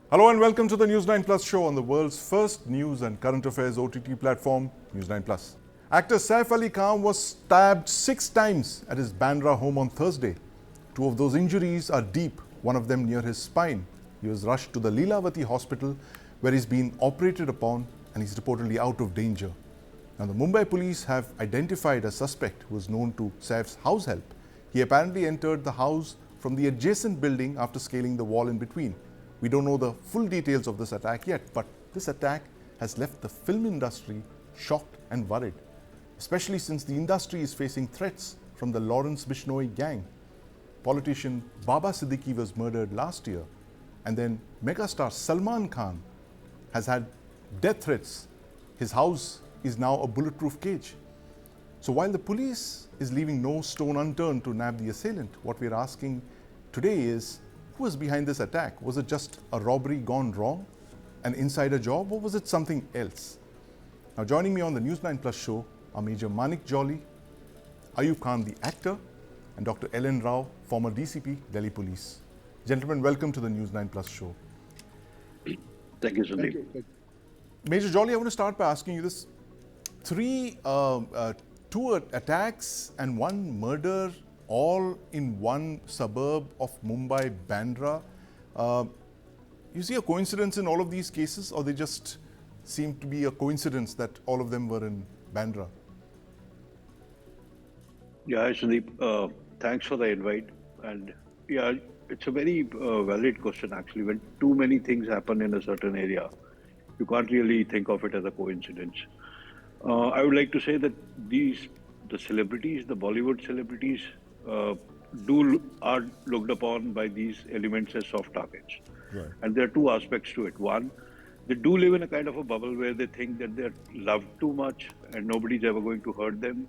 Hello and welcome to the News9 Plus show on the world's first news and current affairs OTT platform, News9 Plus. Actor Saif Ali Khan was stabbed 6 times at his Bandra home on Thursday. 2 of those injuries are deep, one of them near his spine. He was rushed to the Lilavati Hospital where he's been operated upon and he's reportedly out of danger. Now, the Mumbai police have identified a suspect who was known to Saif's house help. He apparently entered the house from the adjacent building after scaling the wall in between. We don't know the full details of this attack yet, but this attack has left the film industry shocked and worried, especially since the industry is facing threats from the Lawrence Bishnoi gang. Politician Baba Siddiqui was murdered last year, and then megastar Salman Khan has had death threats. His house is now a bulletproof cage. So while the police is leaving no stone unturned to nab the assailant, what we're asking today is, who was behind this attack? Was it just a robbery gone wrong, an insider job, or was it something else? Now, joining me on the News9 Plus show are Major Manik Jolly, Ayub Khan, the actor, and Dr LN Rao, former DCP, Delhi Police. Gentlemen, welcome to the News9 Plus show. Thank you, Sandeep. Major Jolly, I want to start by asking you this. 2 attacks and 1 murder, all in one suburb of Mumbai, Bandra. You see a coincidence in all of these cases, or they just seem to be a coincidence that all of them were in Bandra? Yeah, hi, Sandeep. Thanks for the invite. And yeah, it's a very valid question, actually. When too many things happen in a certain area, you can't really think of it as a coincidence. I would like to say that the celebrities, the Bollywood celebrities, are looked upon by these elements as soft targets. Right. And there are 2 aspects to it. One, they do live in a kind of a bubble where they think that they're loved too much and nobody's ever going to hurt them,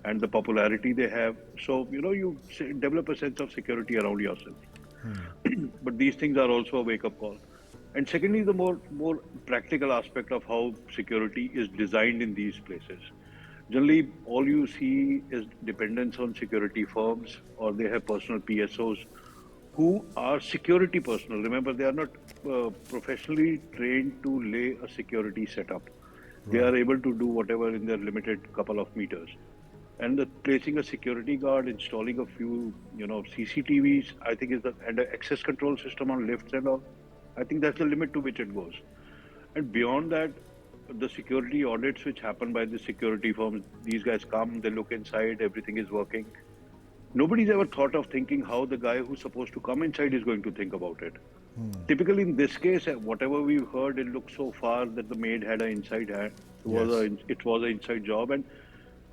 and the popularity they have. So, you develop a sense of security around yourself. But these things are also a wake-up call. And secondly, the more practical aspect of how security is designed in these places. Generally, all you see is dependence on security firms, or they have personal PSOs who are security personnel. Remember, they are not professionally trained to lay a security setup. They are able to do whatever in their limited couple of meters. And placing a security guard, installing a few, CCTVs, I think and an access control system on lifts and all, I think that's the limit to which it goes. And beyond that, the security audits which happen by the security firms, these guys come, they look inside, everything is working. Nobody's ever thought of thinking how the guy who's supposed to come inside is going to think about it. Typically, in this case, whatever we've heard, it looked so far that the maid had an inside hand. It was an inside job. And,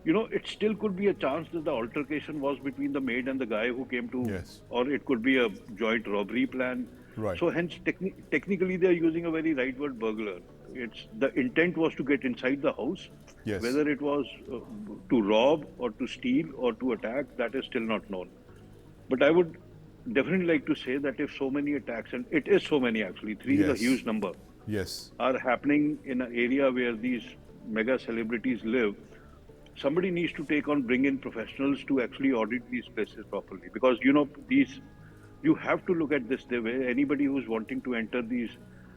it still could be a chance that the altercation was between the maid and the guy who came to, Yes. or it could be a joint robbery plan. Right. So hence, technically, they are using a very right word, burglar. The intent was to get inside the house. Yes. Whether it was to rob or to steal or to attack, that is still not known. But I would definitely like to say that if so many attacks, and it is so many actually, 3 is a Yes. huge number, Yes. are happening in an area where these mega celebrities live, somebody needs to bring in professionals to actually audit these places properly. Because, you have to look at this the way anybody who's wanting to enter these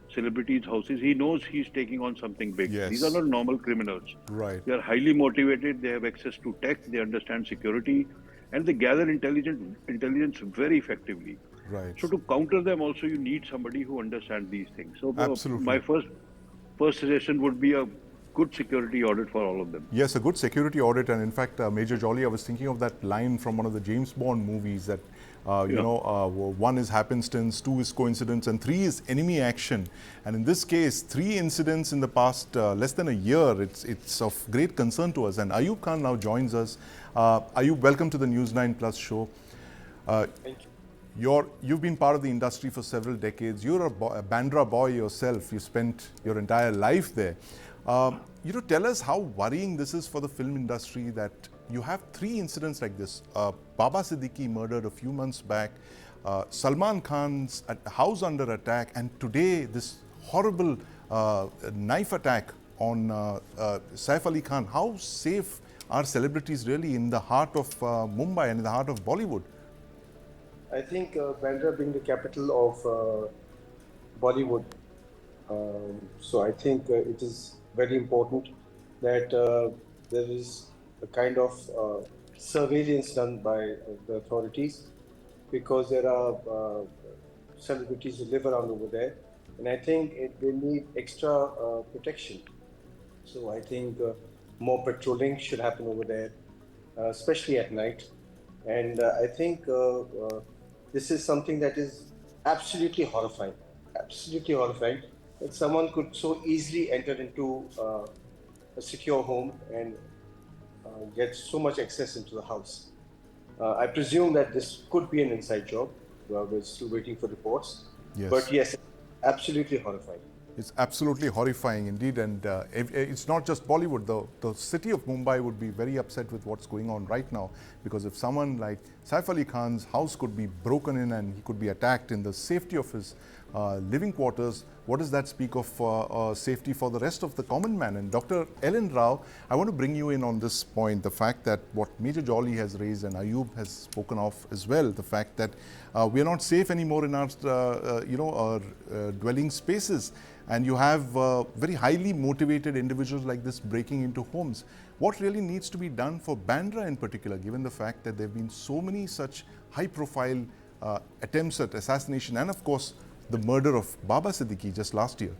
celebrities' houses, he knows he's taking on something big. Yes. These are not normal criminals. Right. They are highly motivated, they have access to tech, they understand security, and they gather intelligence very effectively. Right. So to counter them also, you need somebody who understands these things. So Absolutely. my first suggestion would be a good security audit for all of them. Yes, a good security audit. And in fact, Major Jolly, I was thinking of that line from one of the James Bond movies that, 1 is happenstance, 2 is coincidence, and 3 is enemy action. And in this case, 3 incidents in the past less than a year, it's of great concern to us. And Ayub Khan now joins us. Ayub, welcome to the News9 Plus show. Thank you. You've been part of the industry for several decades. You're a Bandra boy yourself. You spent your entire life there. Tell us how worrying this is for the film industry that you have 3 incidents like this. Baba Siddiqui murdered a few months back, Salman Khan's house under attack, and today this horrible knife attack on Saif Ali Khan. How safe are celebrities really in the heart of Mumbai and in the heart of Bollywood? I think Bandra being the capital of Bollywood. So I think it is very important that there is a kind of surveillance done by the authorities, because there are celebrities who live around over there, and I think they need extra protection. So I think more patrolling should happen over there, especially at night. And I think this is something that is absolutely horrifying, that someone could so easily enter into a secure home and get so much access into the house. I presume that this could be an inside job. We're still waiting for reports. Yes. But yes, absolutely horrifying. It's absolutely horrifying indeed, and it's not just Bollywood. The city of Mumbai would be very upset with what's going on right now, because if someone like Saif Ali Khan's house could be broken in and he could be attacked in the safety of his living quarters, what does that speak of safety for the rest of the common man? And Dr LN Rao, I want to bring you in on this point, the fact that what Major Jolly has raised and Ayub has spoken of as well, the fact that we are not safe anymore in our our dwelling spaces, and you have very highly motivated individuals like this breaking into homes. What really needs to be done for Bandra in particular, given the fact that there have been so many such high profile attempts at assassination, and of course the murder of Baba Siddiqui just last year?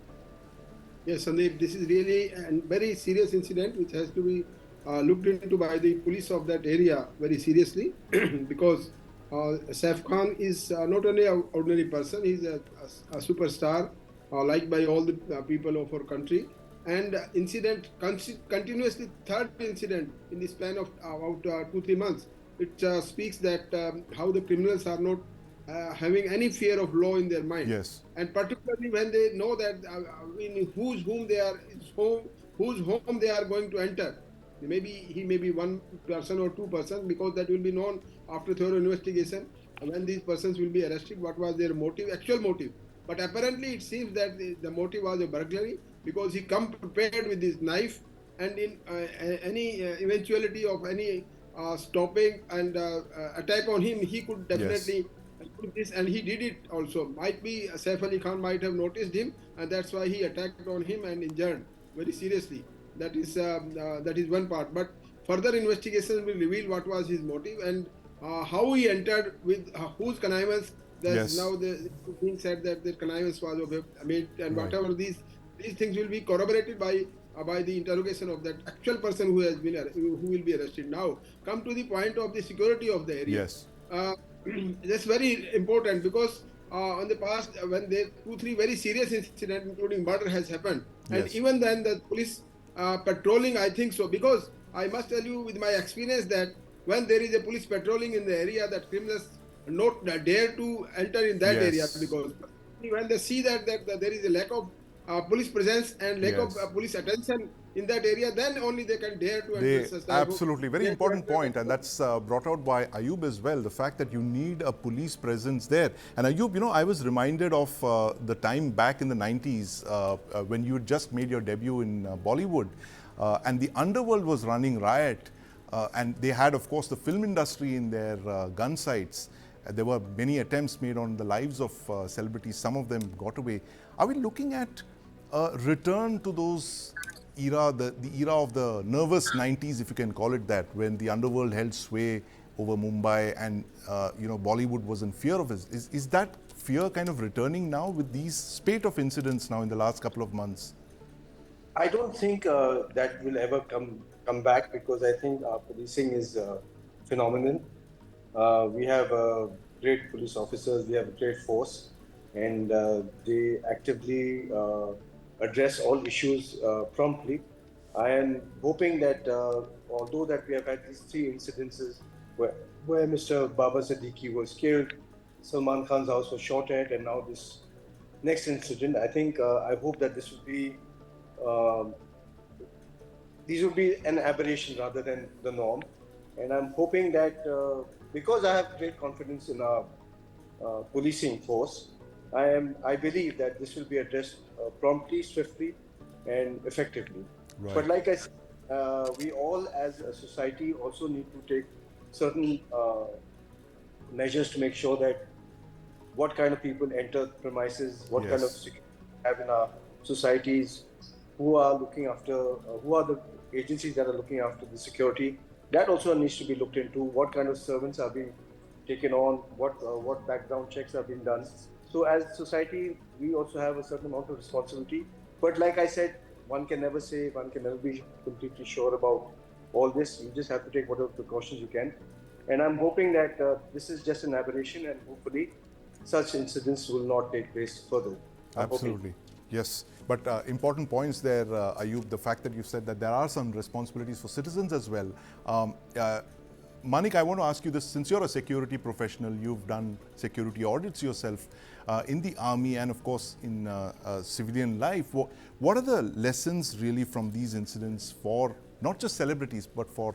Yes, Sandeep, this is really a very serious incident which has to be looked into by the police of that area very seriously, because Saif Khan is not only an ordinary person, he's a superstar, liked by all the people of our country. And incident, continuously third incident in the span of about 2-3 months, it speaks that how the criminals are not having any fear of law in their mind. Yes. And particularly when they know that whose home they are going to enter. He may be one person or two persons, because that will be known after thorough investigation when these persons will be arrested, what was their motive, actual motive. But apparently it seems that the motive was a burglary, because he come prepared with his knife, and in any eventuality of any stopping and attack on him, he could definitely do this, and he did it also. Might be Saif Ali Khan might have noticed him, and that's why he attacked on him and injured very seriously. That is one part. But further investigation will reveal what was his motive and how he entered, with whose connivance. There's now the being said that the connivance was made, and whatever these things will be corroborated by the interrogation of that actual person who will be arrested. Now, come to the point of the security of the area. Yes. That's very important, because in the past, when 2-3 very serious incidents, including murder, has happened, and even then the police patrolling, I think so, because I must tell you with my experience that when there is a police patrolling in the area, that criminals not dare to enter in that area, because when they see that there is a lack of police presence and lack of police attention in that area, then only they can dare to enter. Absolutely, very important point, and that's brought out by Ayub as well, the fact that you need a police presence there. And Ayub, I was reminded of the time back in the 90s when you had just made your debut in Bollywood, and the underworld was running riot, and they had, of course, the film industry in their gun sights. There were many attempts made on the lives of celebrities. Some of them got away. Are we looking at a return to those era, the era of the nervous 90s, if you can call it that, when the underworld held sway over Mumbai and Bollywood was in fear of it? Is that fear kind of returning now with these spate of incidents now in the last couple of months? I don't think that will ever come back, because I think our policing is phenomenal. We have great police officers, we have a great force, and they actively address all issues promptly. I am hoping that although that we have had these 3 incidences where Mr. Baba Siddiqui was killed, Salman Khan's house was shot at, and now this next incident, I think I hope that this will be these will be an aberration rather than the norm. And I'm hoping that because I have great confidence in our policing force, I believe that this will be addressed promptly, swiftly, and effectively. Right. But like I said, we all as a society also need to take certain measures to make sure that what kind of people enter premises, what kind of Yes. security we have in our societies, who are looking after, who are the agencies that are looking after the security. That also needs to be looked into. What kind of servants are being taken on? What background checks are being done? So as society, we also have a certain amount of responsibility. But like I said, one can never say, one can never be completely sure about all this. You just have to take whatever precautions you can. And I'm hoping that this is just an aberration, and hopefully such incidents will not take place further. I'm hoping. Absolutely. Yes. But important points there, Ayub, the fact that you said that there are some responsibilities for citizens as well. Manik, I want to ask you this. Since you're a security professional, you've done security audits yourself in the army and, of course, in civilian life. What are the lessons really from these incidents for not just celebrities, but for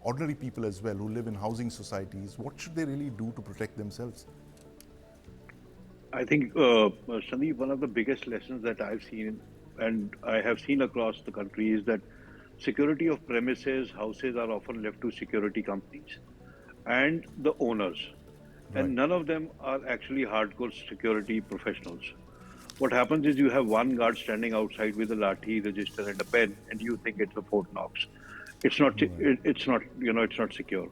ordinary people as well who live in housing societies? What should they really do to protect themselves? I think, Sandeep, one of the biggest lessons that I've seen and I have seen across the country is that security of premises, houses are often left to security companies and the owners. Right. And none of them are actually hardcore security professionals. What happens is you have one guard standing outside with a lathi, register, and a pen, and you think it's a Fort Knox. It's not. It's not. It's not secure.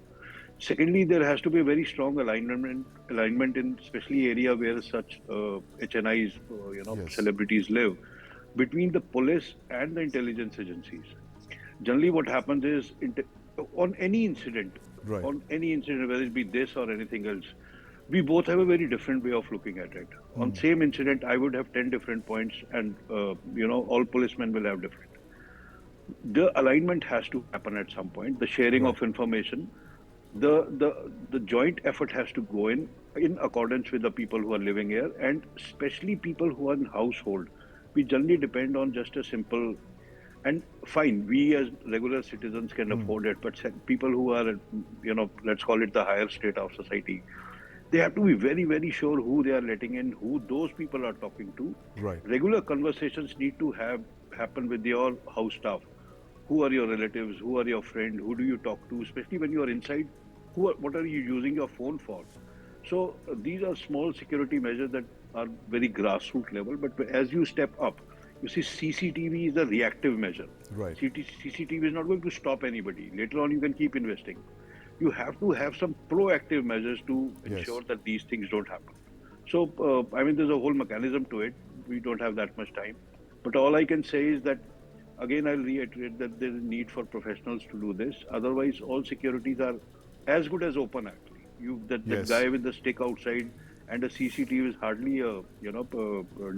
Secondly, there has to be a very strong alignment in especially area where such HNIs, Yes. celebrities live, between the police and the intelligence agencies. Generally, what happens is on any incident, Right. whether it be this or anything else, we both have a very different way of looking at it. On same incident, I would have 10 different points, and all policemen will have different. The alignment has to happen at some point. The sharing of information, the joint effort has to go in accordance with the people who are living here, and especially people who are in household. We generally depend on just a simple, and fine, we as regular citizens can afford it, but people who are, let's call it the higher state of society, they have to be very, very sure who they are letting in, who those people are talking to. Right. Regular conversations need to happen with your house staff. Who are your relatives? Who are your friends? Who do you talk to? Especially when you are inside, what are you using your phone for? So these are small security measures that are very grassroots level. But as you step up, you see CCTV is a reactive measure. Right. CCTV is not going to stop anybody. Later on, you can keep investing. You have to have some proactive measures to ensure that these things don't happen. So, there's a whole mechanism to it. We don't have that much time. But all I can say is that, again, I'll reiterate that there is a need for professionals to do this. Otherwise, all securities are as good as open, actually. That guy with the stick outside and a CCTV is hardly a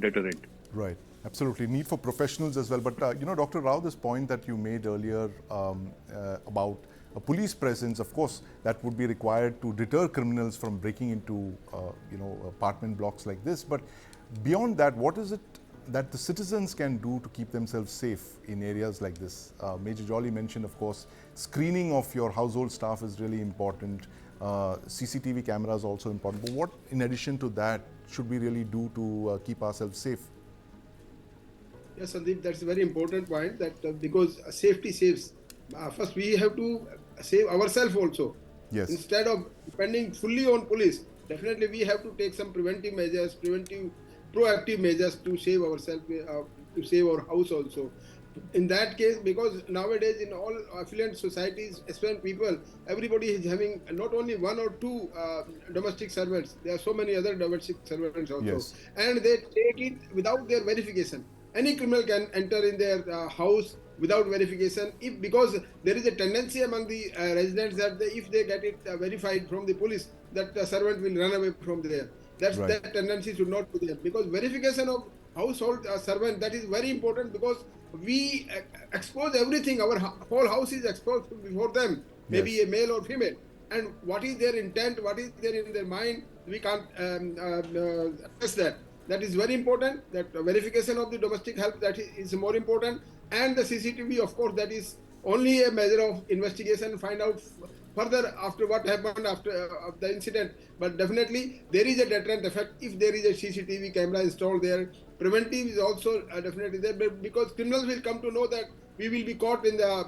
deterrent. Right. Absolutely. Need for professionals as well. But, Dr. Rao, this point that you made earlier about a police presence, of course, that would be required to deter criminals from breaking into, apartment blocks like this. But beyond that, what is it that the citizens can do to keep themselves safe in areas like this? Major Jolly mentioned, of course, screening of your household staff is really important. CCTV cameras also important. But what, in addition to that, should we really do to keep ourselves safe? Yes, Sandeep, that's a very important point, that because safety saves. First, we have to save ourselves also. Yes. Instead of depending fully on police, definitely we have to take some preventive measures, proactive measures to save ourselves, to save our house also. In that case, because nowadays in all affluent societies, affluent people, everybody is having not only one or two domestic servants, there are so many other domestic servants also. Yes. And they take it without their verification. Any criminal can enter in their house without verification, because there is a tendency among the residents that if they get it verified from the police, that the servant will run away from there. That tendency should not be there, because verification of household servant, that is very important, because we expose everything. Our whole house is exposed before them, maybe a male or female. And what is their intent, what is there in their mind, we can't assess that. That is very important, that verification of the domestic help, that is more important. And the CCTV, of course, that is only a measure of investigation, find out further after what happened after the incident. But definitely there is a deterrent effect if there is a CCTV camera installed there. Preventive is also definitely there, because criminals will come to know that we will be caught in the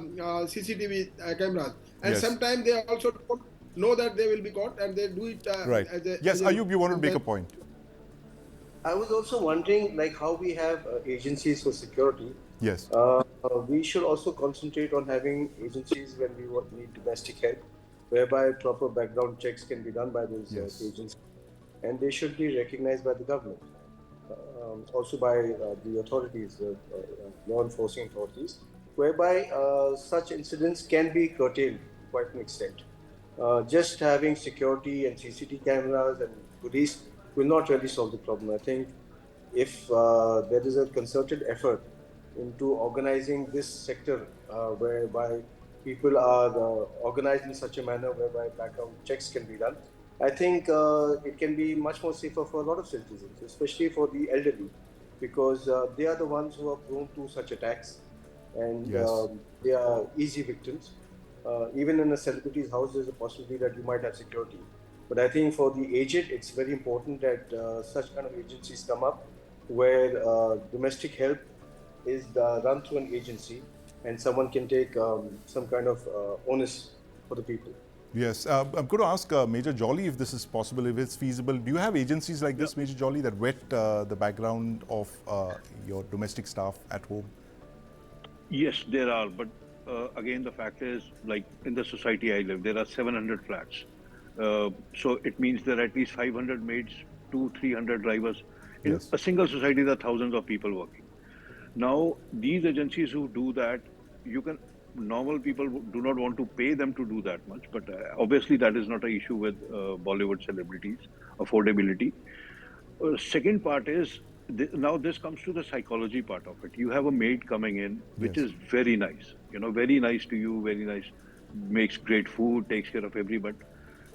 CCTV cameras. And sometimes they also don't know that they will be caught, and they do it right. Yes, Ayub, you wanted to make a point. I was also wondering, like how we have agencies for security. Yes. We should also concentrate on having agencies when we need domestic help, whereby proper background checks can be done by those Yes. agencies, and they should be recognized by the government, also by the authorities, law enforcing authorities, whereby such incidents can be curtailed to quite an extent. Just having security and CCTV cameras and police will not really solve the problem. I think if there is a concerted effort into organizing this sector, whereby people are organized in such a manner whereby background checks can be done, I think it can be much more safer for a lot of citizens, especially for the elderly, because they are the ones who are prone to such attacks, and Yes. they are easy victims. Even in a celebrity's house, there's a possibility that you might have security. But I think for the aged, it's very important that such kind of agencies come up where domestic help is run through an agency and someone can take some kind of onus for the people. Yes. I'm going to ask Major Jolly if this is possible, if it's feasible. Do you have agencies like this, Major Jolly, that vet the background of your domestic staff at home? Yes, there are, but again, the fact is, like in the society I live, there are 700 flats. So it means there are at least 500 maids, 300 drivers. In Yes. a single society, there are thousands of people working. Now, these agencies who do that, you can, normal people do not want to pay them to do that much, but obviously that is not an issue with Bollywood celebrities, affordability. Second part is, now this comes to the psychology part of it. You have a maid coming in, which Yes. is very nice, very nice to you, very nice, makes great food, takes care of everybody.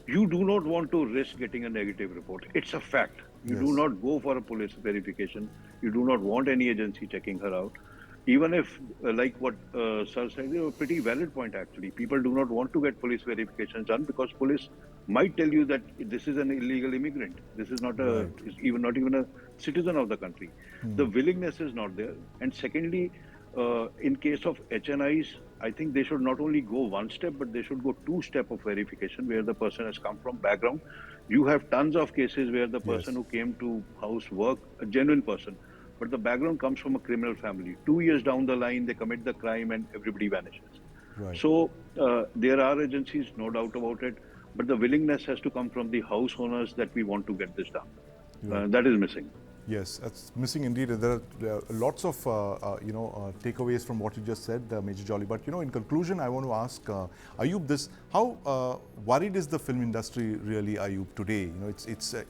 You do not want to risk getting a negative report. It's a fact. You do Yes. not go for a police verification. You do not want any agency checking her out. Even if, like what Sir said, a pretty valid point actually. People do not want to get police verifications done because police might tell you that this is an illegal immigrant. This is Right. not even a citizen of the country. The willingness is not there. And secondly, in case of HNIs, I think they should not only go one step, but they should go two step of verification where the person has come from background. You have tons of cases where the person Yes. who came to house work, a genuine person, but the background comes from a criminal family. 2 years down the line, they commit the crime and everybody vanishes. Right. So there are agencies, no doubt about it, but the willingness has to come from the house owners that we want to get this done. Right. That is missing. Yes, that's missing indeed. There are lots of takeaways from what you just said, Major Jolly. But in conclusion, I want to ask Ayub this: how worried is the film industry really, Ayub, today?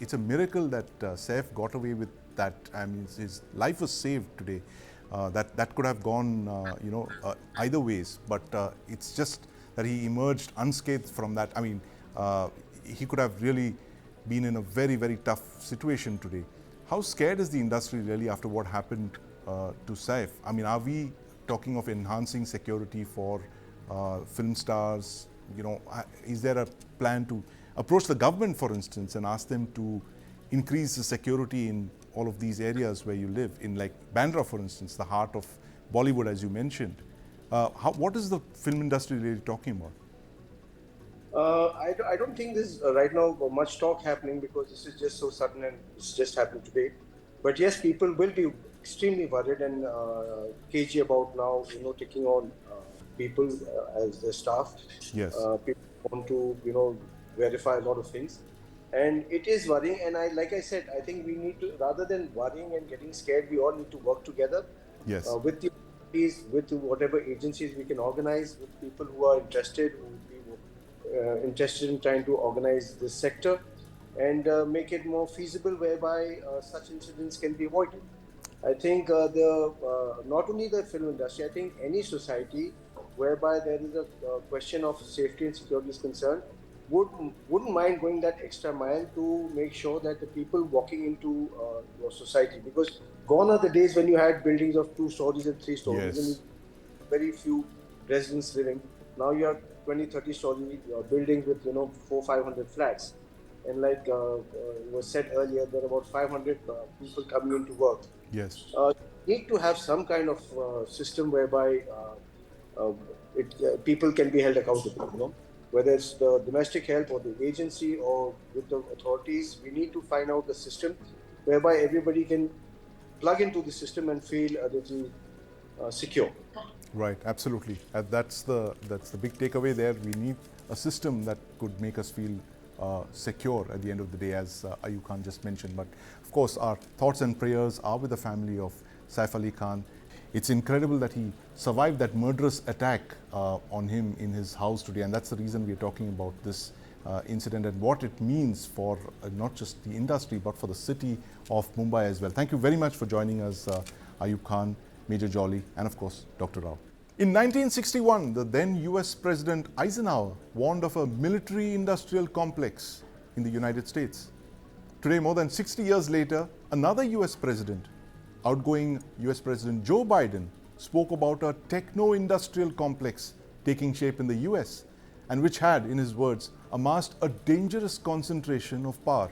It's a miracle that Saif got away with that. I mean, his life was saved today. That could have gone either ways, but it's just that he emerged unscathed from that. I mean, he could have really been in a very, very tough situation today. How scared is the industry really after what happened to Saif? I mean, are we talking of enhancing security for film stars? Is there a plan to approach the government, for instance, and ask them to increase the security in all of these areas where you live, in like Bandra, for instance, the heart of Bollywood, as you mentioned? What is the film industry really talking about? I don't think there's right now much talk happening because this is just so sudden and it's just happened today. But yes, people will be extremely worried and cagey about now, taking on people as their staff. Yes. People want to, verify a lot of things. And it is worrying. And like I said, I think we need to, rather than worrying and getting scared, we all need to work together. Yes. With the with whatever agencies we can organize, with people who are interested, interested in trying to organize this sector and make it more feasible whereby such incidents can be avoided. I think not only the film industry, I think any society whereby there is a question of safety and security is concerned wouldn't mind going that extra mile to make sure that the people walking into your society, because gone are the days when you had buildings of 2 stories and 3 stories and very few residents living. Now you have 20, 30 story buildings with 400-500 flats, and like was said earlier, there are about 500 people coming into work. Yes. Need to have some kind of system whereby people can be held accountable. Whether it's the domestic help or the agency or with the authorities, we need to find out the system whereby everybody can plug into the system and feel a little secure. Right, absolutely. That's the big takeaway there. We need a system that could make us feel secure at the end of the day, as Ayub Khan just mentioned. But of course, our thoughts and prayers are with the family of Saif Ali Khan. It's incredible that he survived that murderous attack on him in his house today, and that's the reason we're talking about this incident and what it means for not just the industry but for the city of Mumbai as well. Thank you very much for joining us, Ayub Khan, Major Jolly, and of course, Dr. Rao. In 1961, the then US President Eisenhower warned of a military-industrial complex in the United States. Today, more than 60 years later, another US President, outgoing US President Joe Biden, spoke about a techno-industrial complex taking shape in the US and which had, in his words, amassed a dangerous concentration of power.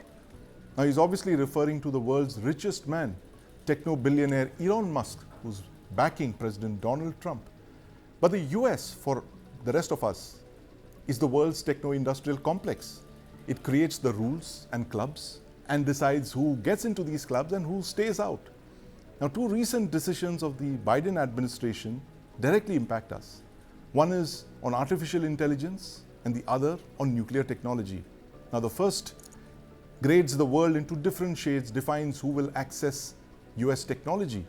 Now, he's obviously referring to the world's richest man, techno-billionaire Elon Musk, who's backing President Donald Trump. But the US, for the rest of us, is the world's techno-industrial complex. It creates the rules and clubs and decides who gets into these clubs and who stays out. Now, two recent decisions of the Biden administration directly impact us. One is on artificial intelligence and the other on nuclear technology. Now, the first grades the world into different shades, defines who will access US technology.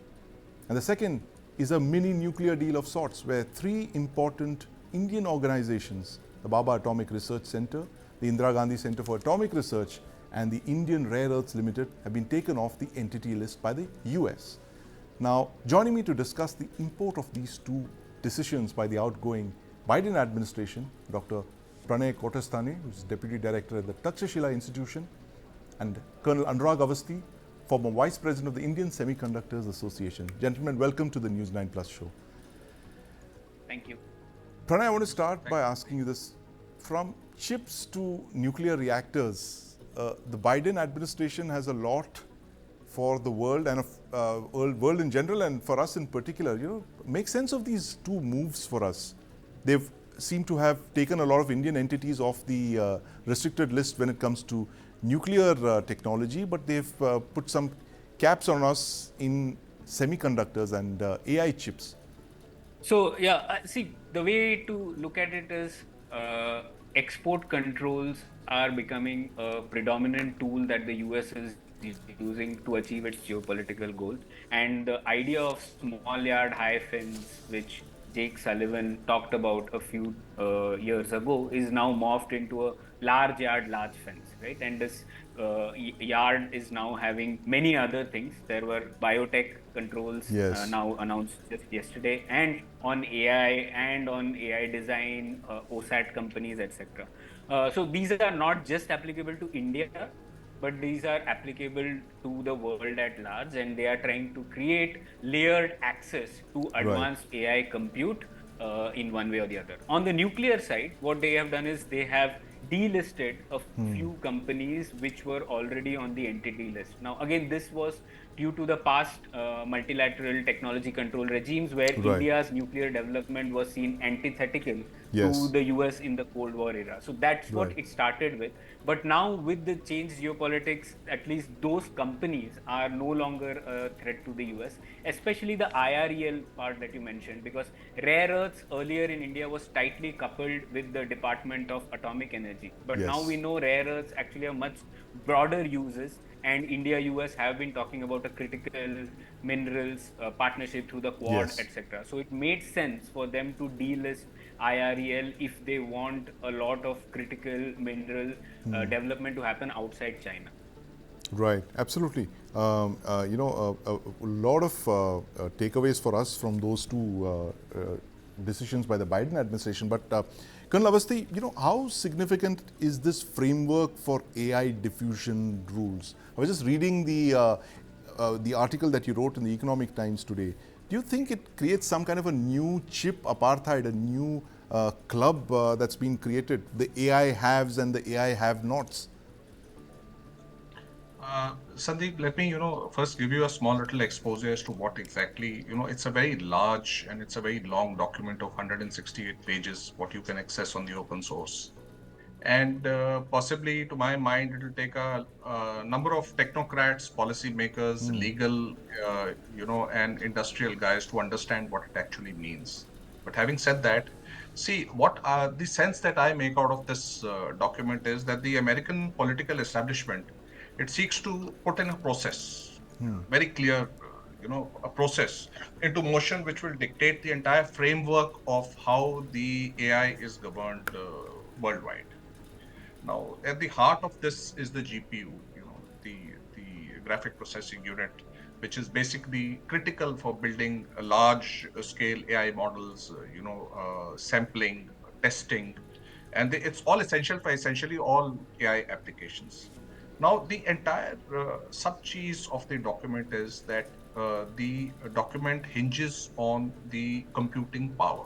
And the second is a mini nuclear deal of sorts where three important Indian organizations, the Baba Atomic Research Center, the Indira Gandhi Center for Atomic Research, and the Indian Rare Earths Limited, have been taken off the entity list by the US. Now, joining me to discuss the import of these two decisions by the outgoing Biden administration, Dr. Pranay Kotastane, who is Deputy Director at the Takshashila Institution, and Colonel Anurag Avasthi, former Vice President of the Indian Semiconductors Association. Gentlemen, welcome to the News 9 Plus show. Thank you. Pranay, I want to start by asking you this. From chips to nuclear reactors, the Biden administration has a lot for the world and world in general, and for us in particular. Make sense of these two moves for us. They've seemed to have taken a lot of Indian entities off the restricted list when it comes to nuclear technology, but they've put some caps on us in semiconductors and AI chips. So, yeah, see, the way to look at it is export controls are becoming a predominant tool that the US is using to achieve its geopolitical goals. And the idea of small yard, high fence, which Jake Sullivan talked about a few years ago, is now morphed into a large yard, large fence, right? And this yard is now having many other things. There were biotech controls now announced just yesterday, and on AI and on AI design, OSAT companies, etc. So these are not just applicable to India, but these are applicable to the world at large, and they are trying to create layered access to advanced AI compute in one way or the other. On the nuclear side, what they have done is they have delisted a few companies which were already on the entity list. Now, again, this was due to the past multilateral technology control regimes where India's nuclear development was seen antithetical to the US in the Cold War era. So that's what it started with. But now with the changed geopolitics, at least those companies are no longer a threat to the US, especially the IREL part that you mentioned, because rare earths earlier in India was tightly coupled with the Department of Atomic Energy. But now we know rare earths actually have much broader uses, and India, US have been talking about a critical minerals partnership through the Quad, etc. So it made sense for them to delist IREL if they want a lot of critical mineral development to happen outside China. Right, absolutely. A lot of takeaways for us from those two decisions by the Biden administration. But Colonel Avasthi, how significant is this framework for AI diffusion rules? I was just reading the article that you wrote in the Economic Times today. Do you think it creates some kind of a new chip apartheid, a new club that's been created, the AI haves and the AI have-nots? Sandeep, let me, first give you a small little expose as to what exactly, it's a very large and it's a very long document of 168 pages, what you can access on the open source. And possibly, to my mind, it will take a number of technocrats, policymakers, legal, and industrial guys to understand what it actually means. But having said that, see, what the sense that I make out of this document is that the American political establishment, it seeks to put in a process, very clear, a process into motion, which will dictate the entire framework of how the AI is governed worldwide. Now, at the heart of this is the GPU, the graphic processing unit, which is basically critical for building a large scale AI models, sampling, testing, and it's all essential for essentially all AI applications. Now, the entire sub-cheese of the document is that the document hinges on the computing power.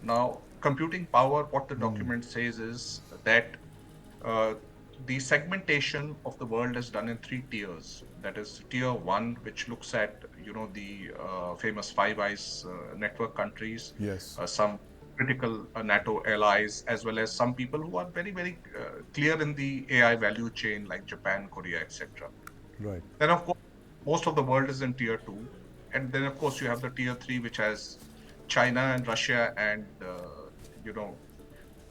Now, computing power, what the document says is that uh, the segmentation of the world is done in three tiers. That is tier one, which looks at the famous Five Eyes network countries, Yes. some critical NATO allies, as well as some people who are very very clear in the AI value chain, like Japan, Korea, etc. Right. Then of course most of the world is in tier two, and then of course you have the tier three, which has China and Russia and you know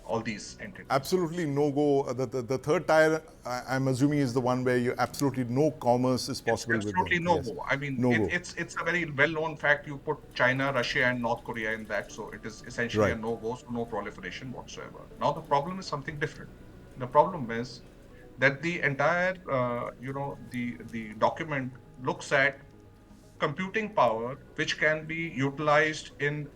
all these entities. Absolutely no go. The third tier, I'm assuming, is the one where you absolutely no commerce is It's possible with them. absolutely no Yes. go. I mean, No go. it's a very well-known fact. You put China, Russia, and North Korea in that, so it is essentially a Right. no-go, so no proliferation whatsoever. Now the problem is something different. The problem is that the entire, the document looks at computing power, which can be utilized in,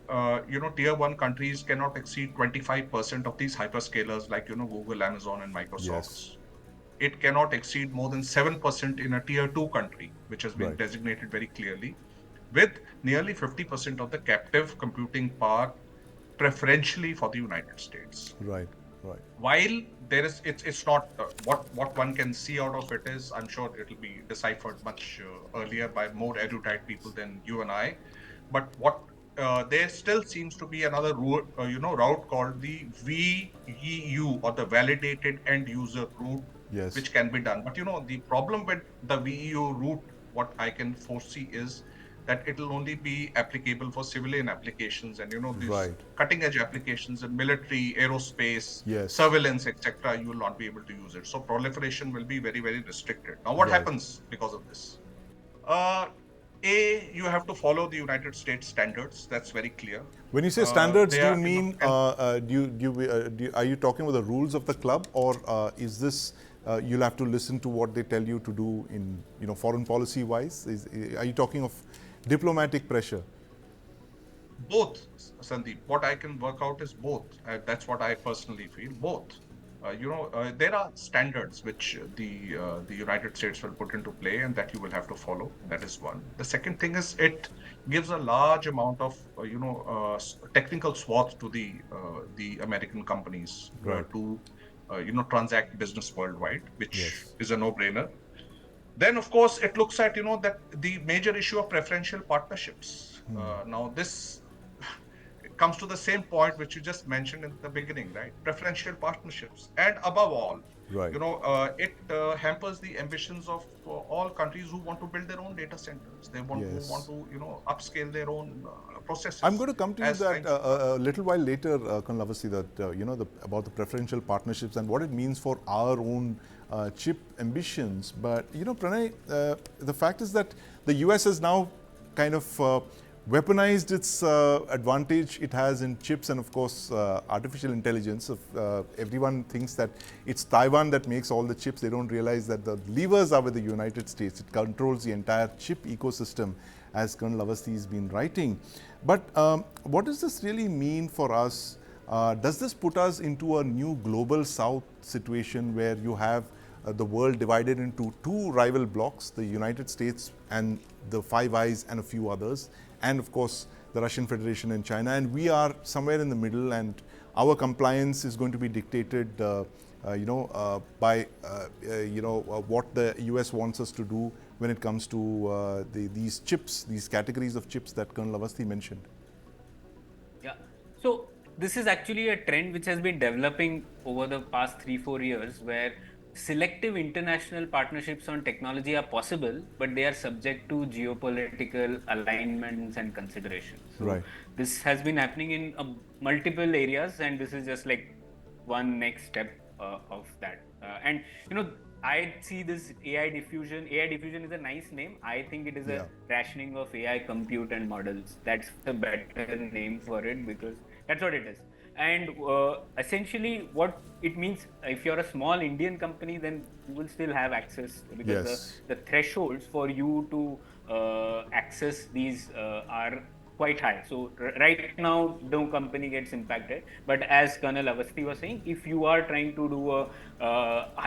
tier one countries cannot exceed 25% of these hyperscalers like, Google, Amazon, and Yes. Microsoft's. It cannot exceed more than 7% in a tier two country, which has been Right. designated very clearly, with nearly 50% of the captive computing power preferentially for the United States. Right. Right. While there is, it's not what one can see out of it is, I'm sure it'll be deciphered much earlier by more erudite people than you and I. But what there still seems to be another route called the VEU, or the validated end user route, Yes. which can be done. But the problem with the VEU route, what I can foresee is that it'll only be applicable for civilian applications, and these Right. cutting edge applications in military, aerospace, Yes. surveillance, etc. You will not be able to use it. So proliferation will be very very restricted. Now what Right. happens because of this? uh, you have to follow the United States standards. That's very clear. When you say standards, They do you are, mean and are you talking about the rules of the club, or is this you'll have to listen to what they tell you to do in foreign policy wise? Are you talking of diplomatic pressure? both, Sandeep. What I can work out is both. That's what I personally feel. Both. There are standards which the United States will put into play, and that you will have to follow. That is one. The second thing is it gives a large amount of technical swath to the American companies Right. to transact business worldwide, which Yes. is a no-brainer. Then, of course, it looks at that the major issue of preferential partnerships. Now, this comes to the same point which you just mentioned in the beginning, right? Preferential partnerships, and above all, Right. it hampers the ambitions of all countries who want to build their own data centers. They want who want Yes. to upscale their own processes. I'm going to come to you As that kinds of, a little while later, Colonel Lavasi, that about the preferential partnerships and what it means for our own chip ambitions. But Pranay, the fact is that the US has now kind of weaponized its advantage it has in chips and, of course, artificial intelligence. Everyone thinks that it's Taiwan that makes all the chips. They don't realize that the levers are with the United States. It controls the entire chip ecosystem, as Colonel Lavasi has been writing. But what does this really mean for us? Does this put us into a new global south situation where you have the world divided into two rival blocs, the United States and the Five Eyes and a few others, and of course the Russian Federation and China, and we are somewhere in the middle, and our compliance is going to be dictated by what the US wants us to do when it comes to these chips, these categories of chips that Colonel Lavasti mentioned? Yeah. So this is actually a trend which has been developing over the past 3-4 years, where selective international partnerships on technology are possible, but they are subject to geopolitical alignments and considerations. So Right. this has been happening in multiple areas, and this is just like one next step of that. And you know, I see this AI diffusion. AI diffusion is a nice name. I think it is a Yeah. rationing of AI compute and models. That's a better name for it, because that's what it is. And essentially, what it means, if you're a small Indian company, then you will still have access, because Yes. the thresholds for you to access these are quite high. So right now, no company gets impacted. But as Colonel Avasthi was saying, if you are trying to do a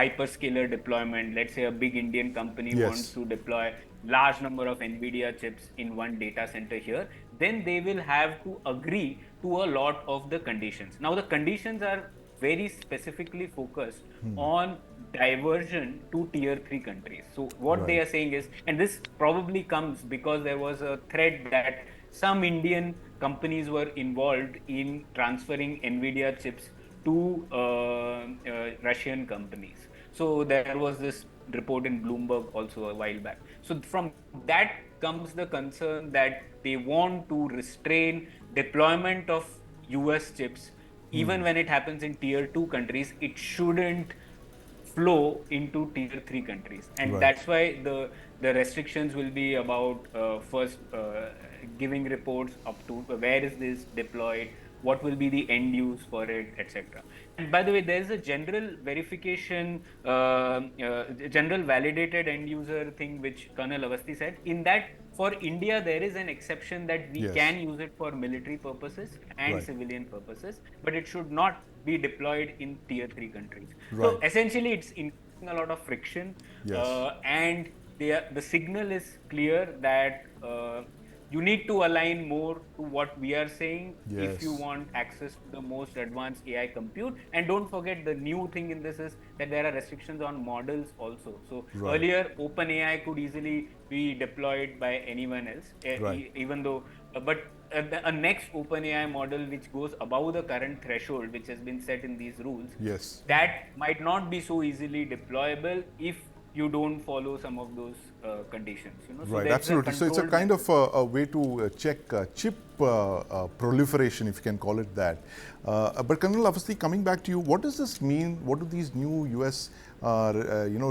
hyperscaler deployment, let's say a big Indian company wants Yes. to deploy large number of NVIDIA chips in one data center here, then they will have to agree to a lot of the conditions. Now, the conditions are very specifically focused on diversion to tier 3 countries. So what they Right. are saying is, and this probably comes because there was a thread that some Indian companies were involved in transferring NVIDIA chips to Russian companies. So there was this report in Bloomberg also a while back. So from that comes the concern that they want to restrain deployment of US chips. Even when it happens in tier 2 countries, it shouldn't flow into tier 3 countries, and Right. that's why the restrictions will be about first giving reports up to where is this deployed, what will be the end use for it, etc. And by the way, there is a general verification, general validated end user thing which Colonel Avasthi said. In that, for India, there is an exception that we Yes. can use it for military purposes and Right. civilian purposes, but it should not be deployed in tier 3 countries. So Right. essentially, it's increasing a lot of friction, Yes. and the signal is clear that you need to align more to what we are saying if you Yes. want access to the most advanced AI compute. And don't forget, the new thing in this is that there are restrictions on models also. So Right. earlier, OpenAI could easily be deployed by anyone else, Right. even though, but a next OpenAI model which goes above the current threshold, which has been set in these rules, Yes. that might not be so easily deployable if you don't follow some of those conditions. So Right, there is a absolutely. So it's a controlled kind of method. a way to check chip proliferation, if you can call it that. But Colonel Avasthi, coming back to you, what does this mean? What do these new US,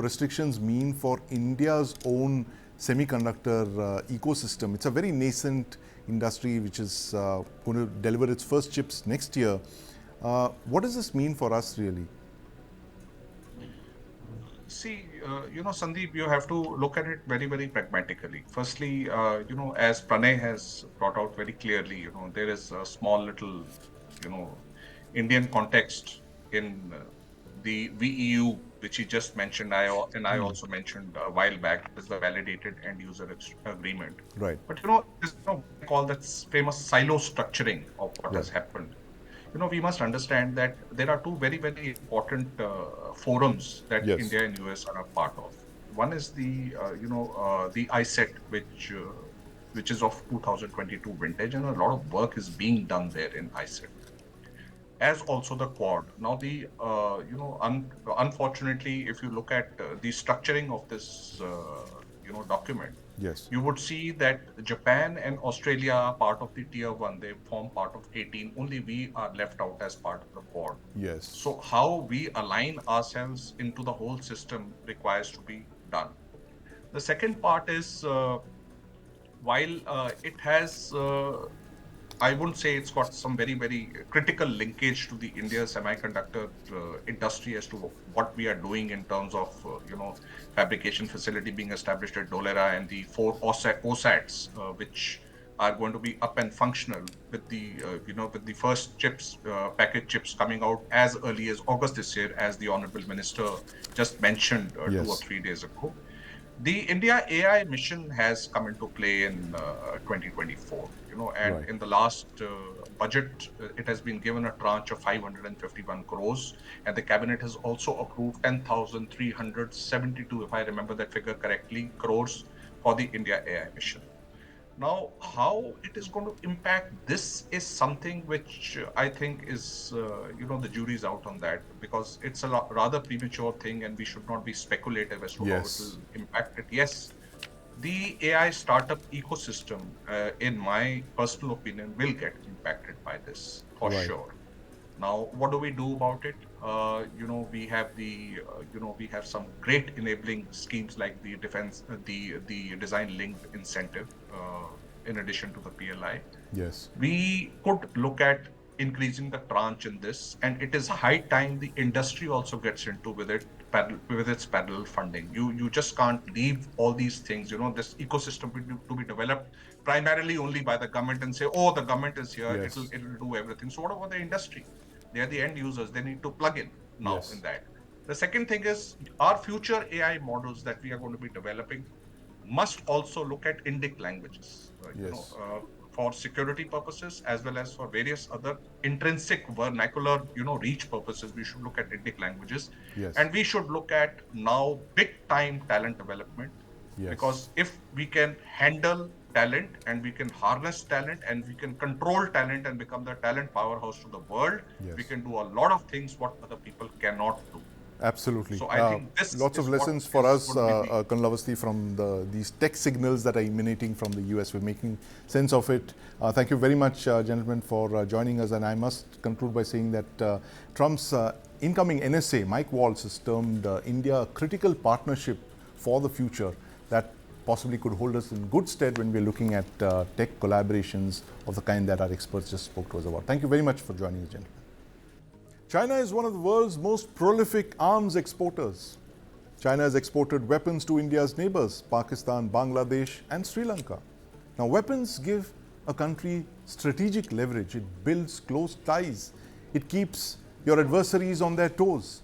restrictions mean for India's own semiconductor ecosystem? It's a very nascent industry which is going to deliver its first chips next year. What does this mean for us, really? See, Sandeep, you have to look at it very, very pragmatically. Firstly, as Pranay has brought out very clearly, there is a small little, Indian context in the VEU, which he just mentioned. I also mentioned a while back, is the validated end user agreement. Right. But this what I call that famous silo structuring of what Right. has happened. We must understand that there are two very, very important forums that Yes. India and US are a part of. One is the ISET, which is of 2022 vintage, and a lot of work is being done there in ISET, as also the Quad. Now, unfortunately, if you look at the structuring of this, document, Yes. you would see that Japan and Australia are part of the tier 1. They form part of 18. Only we are left out as part of the Quad. Yes. So how we align ourselves into the whole system requires to be done. The second part is, while it has, I wouldn't say it's got some very, very critical linkage to the India semiconductor industry as to what we are doing in terms of, fabrication facility being established at Dholera and the 4 OSATs, which are going to be up and functional with with the first chips, package chips coming out as early as August this year, as the Honorable Minister just mentioned 2 or 3 days ago. The India AI mission has come into play in 2024, and Right. in the last budget, it has been given a tranche of 551 crores, and the cabinet has also approved 10,372, if I remember that figure correctly, crores for the India AI mission. Now, how it is going to impact this is something which I think is, the jury's out on that, because it's a rather premature thing and we should not be speculative as to how it Yes. will impact it. Yes, the AI startup ecosystem, in my personal opinion, will get impacted by this for Right. sure. Now, what do we do about it? We have we have some great enabling schemes like the the design linked incentive, in addition to the PLI. Yes. We could look at increasing the tranche in this, and it is high time the industry also gets into with its parallel funding. You just can't leave all these things, this ecosystem to be developed primarily only by the government and say, oh, the government is here, it'll Yes. it'll do everything. So what about the industry? They are the end users. They need to plug in now in Yes. that. The second thing is our future AI models that we are going to be developing must also look at Indic languages, Yes. for security purposes as well as for various other intrinsic vernacular, reach purposes. We should look at Indic languages, Yes. and we should look at now big time talent development, Yes. because if we can handle talent and we can harness talent and we can control talent and become the talent powerhouse to the world, we Yes. can do a lot of things what other people cannot do. Absolutely. So I think this Lots of is what lessons for is us, going to be the Kanlavasti, from these tech signals that are emanating from the US. We're making sense of it. Thank you very much, gentlemen, for joining us. And I must conclude by saying that Trump's incoming NSA, Mike Waltz, has termed India a critical partnership for the future that possibly could hold us in good stead when we're looking at tech collaborations of the kind that our experts just spoke to us about. Thank you very much for joining us, gentlemen. China is one of the world's most prolific arms exporters. China has exported weapons to India's neighbors, Pakistan, Bangladesh, and Sri Lanka. Now, weapons give a country strategic leverage. It builds close ties. It keeps your adversaries on their toes.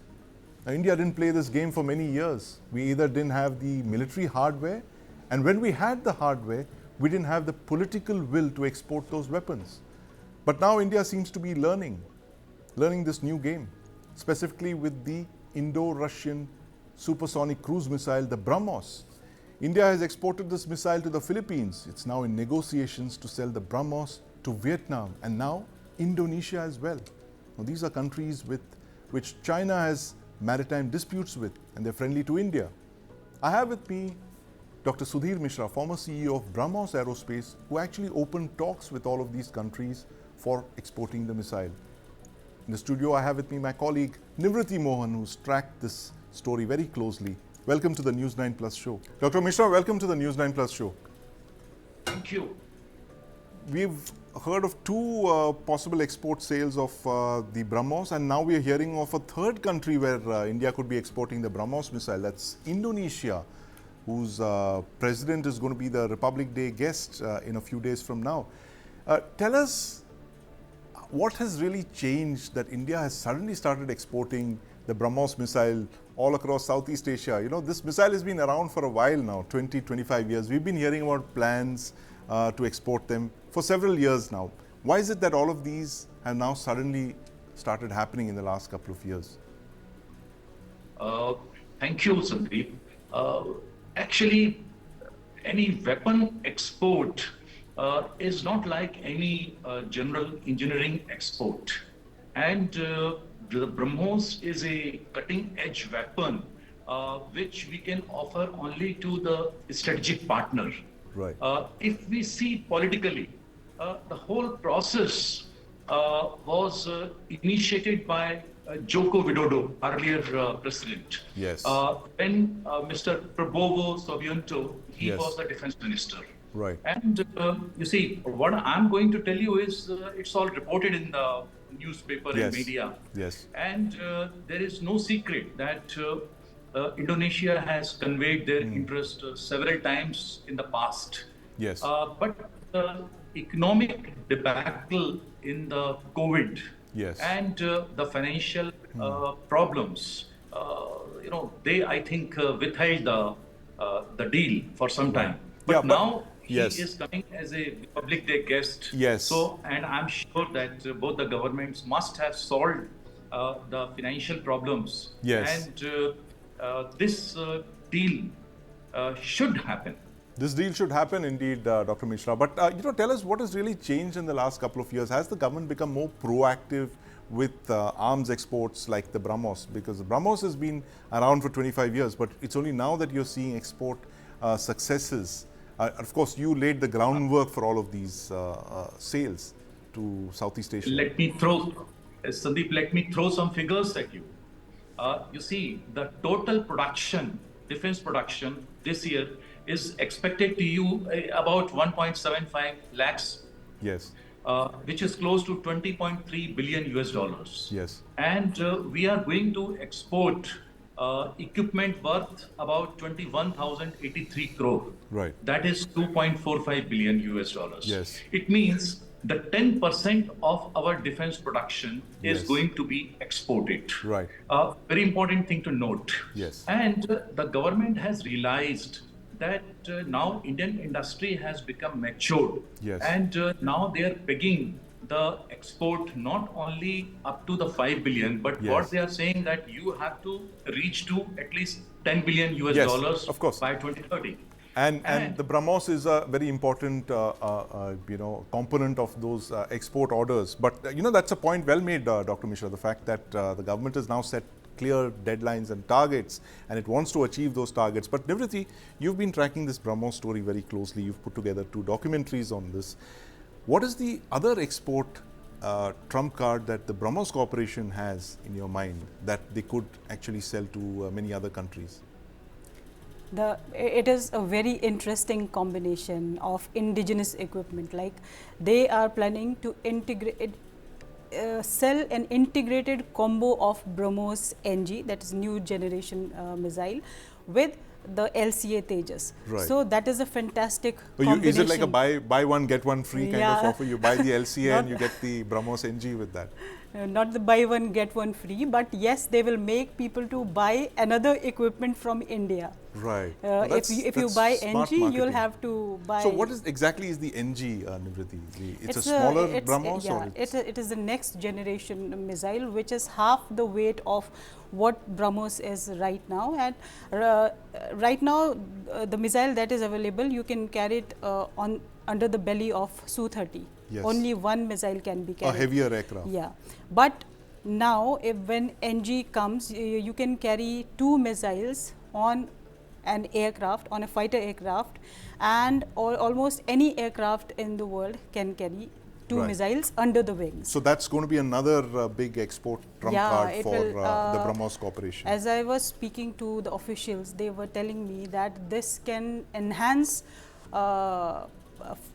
Now, India didn't play this game for many years. We either didn't have the military hardware, and when we had the hardware, we didn't have the political will to export those weapons. But now India seems to be learning this new game, specifically with the Indo-Russian supersonic cruise missile, the Brahmos. India has exported this missile to the Philippines. It's now in negotiations to sell the Brahmos to Vietnam and now Indonesia as well. Now, these are countries with which China has maritime disputes with, and they're friendly to India. I have with me Dr. Sudhir Mishra, former CEO of Brahmos Aerospace, who actually opened talks with all of these countries for exporting the missile. In the studio, I have with me my colleague Nivriti Mohan, who's tracked this story very closely. Welcome to the News9 Plus show. Dr. Mishra, welcome to the News9 Plus show. Thank you. We've heard of two possible export sales of the Brahmos, and now we're hearing of a third country where India could be exporting the Brahmos missile. That's Indonesia, whose president is going to be the Republic Day guest in a few days from now. Tell us, what has really changed that India has suddenly started exporting the Brahmos missile all across Southeast Asia? You know, this missile has been around for a while now, 20, 25 years. We've been hearing about plans to export them for several years now. Why is it that all of these have now suddenly started happening in the last couple of years? Thank you, Sandeep. Actually, any weapon export is not like any general engineering export. And the Brahmos is a cutting-edge weapon which we can offer only to the strategic partner. Right. If we see politically, the whole process was initiated by Joko Widodo, earlier president. Yes. When Mr. Prabowo Subianto, he Yes. was the defense minister. Right. And you see, what I'm going to tell you is it's all reported in the newspaper Yes. and media. Yes. And there is no secret that Indonesia has conveyed their interest several times in the past. Yes. But the economic debacle in the COVID Yes. and the financial problems, they, I think, withheld the deal for some time. But Yeah, but- now yes. he is coming as a Republic Day guest. Yes. So, and I'm sure that both the governments must have solved the financial problems. Yes. And this deal should happen. This deal should happen indeed, Dr. Mishra. But tell us what has really changed in the last couple of years. Has the government become more proactive with arms exports like the Brahmos? Because the Brahmos has been around for 25 years, but it's only now that you're seeing export successes. Of course, you laid the groundwork for all of these sales to Southeast Asia. Sandeep, let me throw some figures at you. You see, the total production, defense production this year is expected to you about 1.75 lakhs. Yes. Which is close to 20.3 billion US dollars. Yes. And we are going to export equipment worth about 21,083 crore. Right. That is 2.45 billion US dollars. Yes. It means the 10% of our defense production is going to be exported. Right. Very important thing to note. Yes. And the government has realized that now Indian industry has become matured. Yes. And now they are pegging the export not only up to the 5 billion, but what they are saying that you have to reach to at least 10 billion US dollars of course. by 2030. And the Brahmos is a very important component of those export orders. But that's a point well made, Dr. Mishra, the fact that the government has now set clear deadlines and targets, and it wants to achieve those targets. But Nivriti, you've been tracking this Brahmos story very closely. You've put together 2 documentaries on this. What is the other export trump card that the Brahmos Corporation has in your mind that they could actually sell to many other countries? It is a very interesting combination of indigenous equipment. Like they are planning to integrate, sell an integrated combo of Brahmos NG, that is new generation missile, with the LCA Tejas. Right. So that is a fantastic combination. Is it like a buy one get one free kind of offer? You buy the LCA and you get the Brahmos NG with that. Not the buy one get one free, but yes, they will make people to buy another equipment from India. Right. If you buy NG, you'll have to buy. So what exactly is the NG, Nivriti? It's a smaller Brahmos? Yeah, it is the next generation missile, which is half the weight of what Brahmos is right now. And right now, the missile that is available, you can carry it under the belly of Su-30. Yes. Only one missile can be carried. A heavier aircraft. Yeah. But now, when NG comes, you can carry 2 missiles on an aircraft, on a fighter aircraft, and almost any aircraft in the world can carry 2 missiles under the wings. So that's going to be another big export trump card for the Brahmos Corporation. As I was speaking to the officials, they were telling me that this can enhance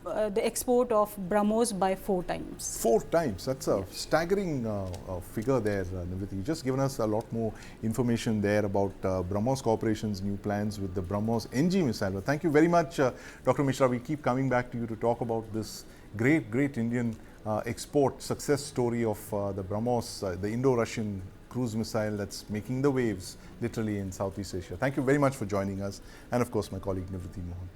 the export of Brahmos by 4 times. 4 times? That's a staggering figure there, Nivriti. You've just given us a lot more information there about Brahmos Corporation's new plans with the Brahmos NG missile. Thank you very much, Dr. Mishra. We keep coming back to you to talk about this great Indian export success story of the Brahmos, the Indo-Russian cruise missile that's making the waves literally in Southeast Asia. Thank you very much for joining us, and of course my colleague Nivriti Mohan.